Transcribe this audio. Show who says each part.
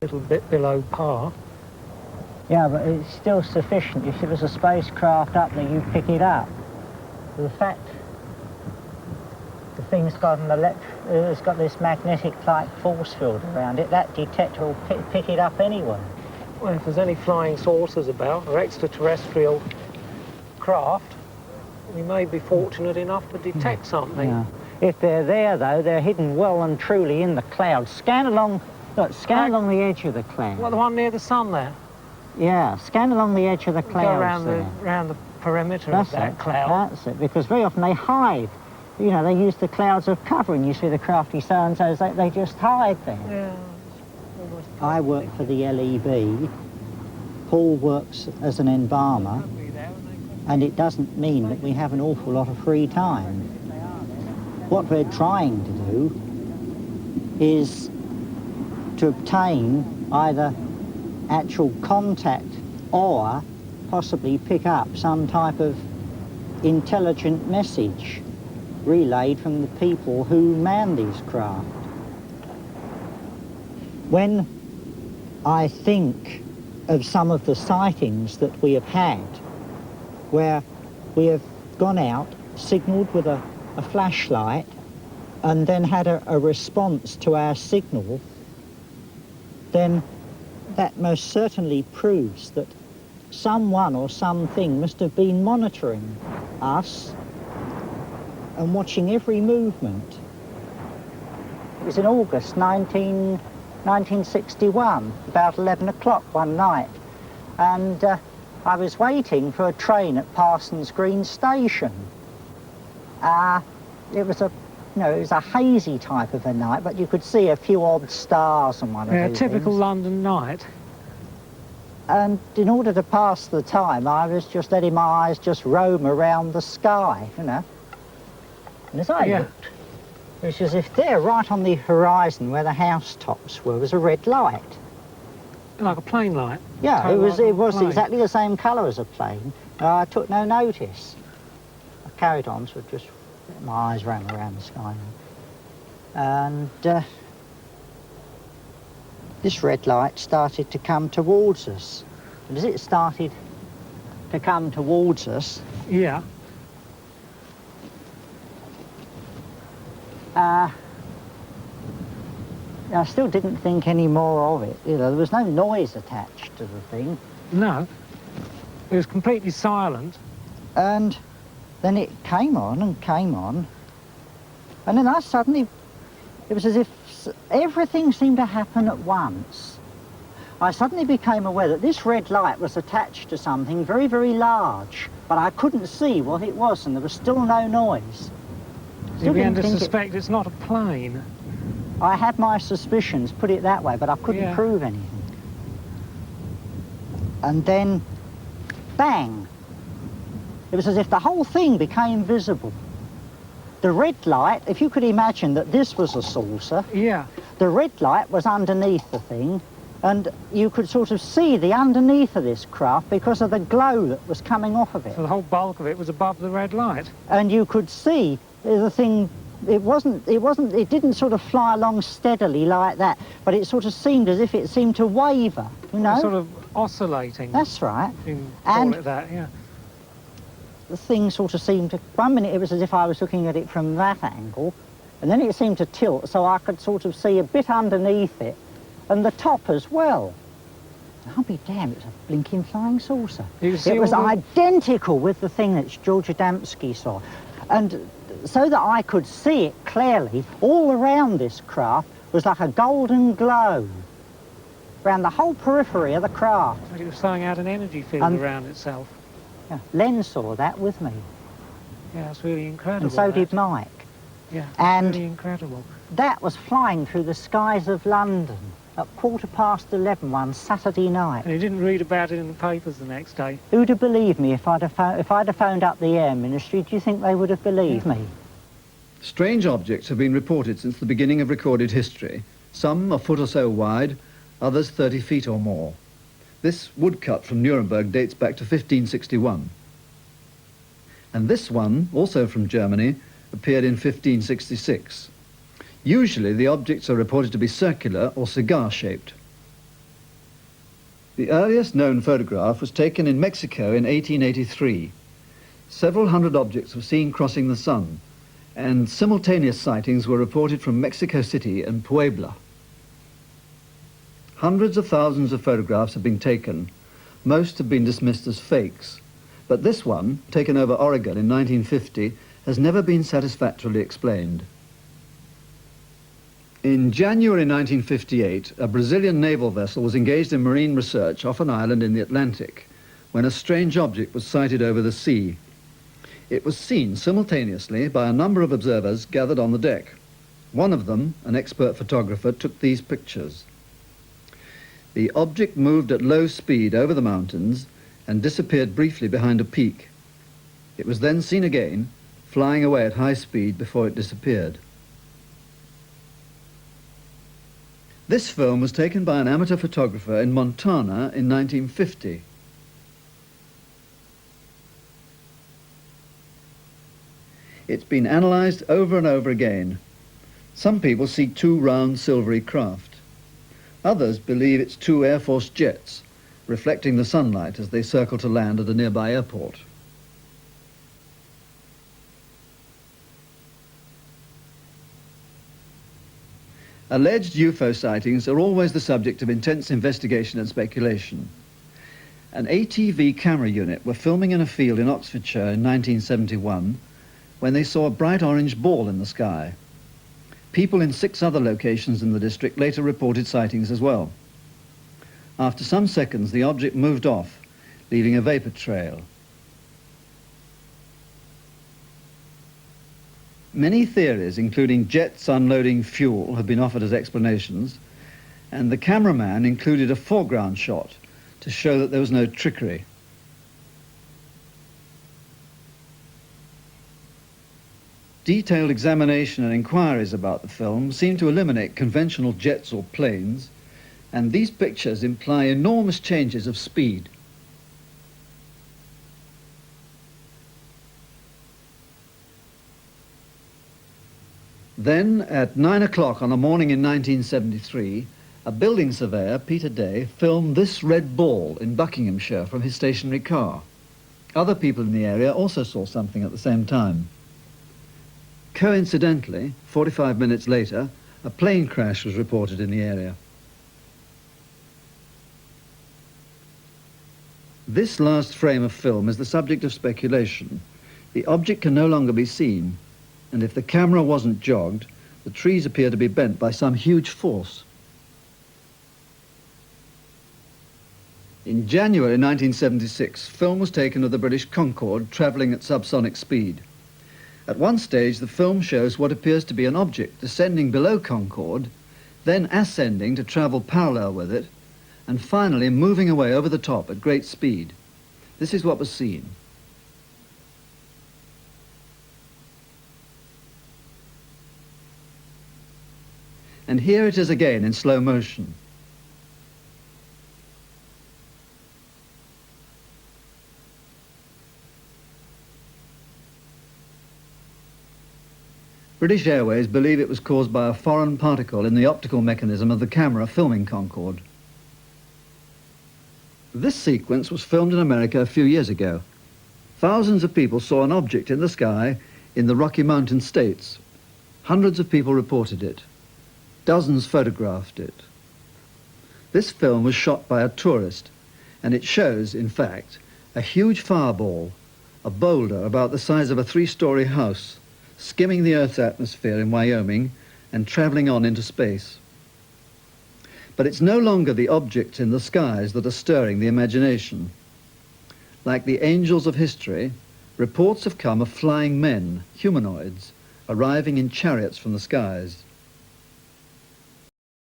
Speaker 1: little bit below par.
Speaker 2: Yeah, but it's still sufficient. If it was a spacecraft up there, you pick it up. The fact the thing's got it's got this magnetic-like force field around it, that detector will pick it up anyway.
Speaker 1: Well, if there's any flying saucers about, or extraterrestrial craft, we may be fortunate enough to detect something.
Speaker 2: Yeah. If they're there, though, they're hidden well and truly in the clouds. Scan along, look, scan along the edge of the cloud.
Speaker 1: What, the one near the sun there?
Speaker 2: Yeah, scan along the edge of the clouds.
Speaker 1: Go around the perimeter of that cloud.
Speaker 2: That's it, because very often they hide. You know, they use the clouds of cover, and you see the crafty so-and-sos, they just hide there.
Speaker 1: Yeah.
Speaker 2: I work for the LEB. Paul works as an embalmer, and it doesn't mean that we have an awful lot of free time. What we're trying to do is to obtain either actual contact or possibly pick up some type of intelligent message relayed from the people who man these craft. When I think of some of the sightings that we have had, where we have gone out, signalled with a flashlight, and then had a response to our signal, then that most certainly proves that someone or something must have been monitoring us and watching every movement. It was in August 1961, about 11 o'clock one night, and I was waiting for a train at Parsons Green Station. It was a hazy type of a night, but you could see a few odd stars and one of these
Speaker 1: typical
Speaker 2: things.
Speaker 1: London night.
Speaker 2: And in order to pass the time, I was just letting my eyes just roam around the sky, you know. And as I looked, it was as if there, right on the horizon where the housetops were, was a red light.
Speaker 1: Like a plane light?
Speaker 2: Yeah, it was exactly the same colour as a plane. I took no notice. I carried on, so just my eyes ran around the sky. And this red light started to come towards us. And as it started to come towards us,
Speaker 1: yeah,
Speaker 2: I still didn't think any more of it. You know, there was no noise attached to the thing.
Speaker 1: No, it was completely silent.
Speaker 2: And then it came on and came on, and then it was as if everything seemed to happen at once. I suddenly became aware that this red light was attached to something very, very large, but I couldn't see what it was, and there was still no noise.
Speaker 1: You began to suspect it's not a plane.
Speaker 2: I had my suspicions, put it that way, but I couldn't prove anything. And then, bang! It was as if the whole thing became visible. The red light, if you could imagine that this was a saucer, the red light was underneath the thing, and you could sort of see the underneath of this craft because of the glow that was coming off of it.
Speaker 1: So the whole bulk of it was above the red light?
Speaker 2: And you could see the thing. It didn't sort of fly along steadily like that, but it sort of seemed as if it seemed to waver, you know?
Speaker 1: Sort of oscillating.
Speaker 2: That's right.
Speaker 1: You can call it that, yeah.
Speaker 2: The thing sort of seemed to, one minute it was as if I was looking at it from that angle, and then it seemed to tilt so I could sort of see a bit underneath it, and the top as well. I'll be damned, it was a blinking flying saucer. It was identical with the thing that George Adamski saw. And so that I could see it clearly, all around this craft was like a golden glow around the whole periphery of the craft.
Speaker 1: Like it was throwing out an energy field around itself.
Speaker 2: Yeah, Len saw that with me.
Speaker 1: Yeah, that's really incredible.
Speaker 2: And so did Mike.
Speaker 1: Yeah,
Speaker 2: and
Speaker 1: really incredible.
Speaker 2: That was flying through the skies of London at 11:15 one Saturday night.
Speaker 1: And you didn't read about it in the papers the next day?
Speaker 2: Who'd have believed me if I'd have phoned up the Air Ministry? Do you think they would have believed me?
Speaker 3: Strange objects have been reported since the beginning of recorded history. Some a foot or so wide, others 30 feet or more. This woodcut from Nuremberg dates back to 1561. And this one, also from Germany, appeared in 1566. Usually the objects are reported to be circular or cigar-shaped. The earliest known photograph was taken in Mexico in 1883. Several hundred objects were seen crossing the sun, and simultaneous sightings were reported from Mexico City and Puebla. Hundreds of thousands of photographs have been taken. Most have been dismissed as fakes, but this one, taken over Oregon in 1950, has never been satisfactorily explained. In January 1958, a Brazilian naval vessel was engaged in marine research off an island in the Atlantic when a strange object was sighted over the sea. It was seen simultaneously by a number of observers gathered on the deck. One of them, an expert photographer, took these pictures. The object moved at low speed over the mountains and disappeared briefly behind a peak. It was then seen again, flying away at high speed before it disappeared. This film was taken by an amateur photographer in Montana in 1950. It's been analysed over and over again. Some people see two round silvery craft. Others believe it's two Air Force jets, reflecting the sunlight as they circle to land at a nearby airport. Alleged UFO sightings are always the subject of intense investigation and speculation. An ATV camera unit were filming in a field in Oxfordshire in 1971 when they saw a bright orange ball in the sky. People in 6 other locations in the district later reported sightings as well. After some seconds, the object moved off, leaving a vapor trail. Many theories, including jets unloading fuel, have been offered as explanations, and the cameraman included a foreground shot to show that there was no trickery. Detailed examination and inquiries about the film seem to eliminate conventional jets or planes, and these pictures imply enormous changes of speed. Then, at 9 o'clock on a morning in 1973, a building surveyor, Peter Day, filmed this red ball in Buckinghamshire from his stationary car. Other people in the area also saw something at the same time. Coincidentally, 45 minutes later, a plane crash was reported in the area. This last frame of film is the subject of speculation. The object can no longer be seen, and if the camera wasn't jogged, the trees appear to be bent by some huge force. In January 1976, film was taken of the British Concorde travelling at subsonic speed. At one stage, the film shows what appears to be an object descending below Concorde, then ascending to travel parallel with it, and finally moving away over the top at great speed. This is what was seen. And here it is again in slow motion. British Airways believe it was caused by a foreign particle in the optical mechanism of the camera filming Concorde. This sequence was filmed in America a few years ago. Thousands of people saw an object in the sky in the Rocky Mountain states. Hundreds of people reported it. Dozens photographed it. This film was shot by a tourist, and it shows, in fact, a huge fireball, a boulder about the size of a 3-story house, skimming the Earth's atmosphere in Wyoming and traveling on into space. But it's no longer the objects in the skies that are stirring the imagination. Like the angels of history, reports have come of flying men, humanoids, arriving in chariots from the skies.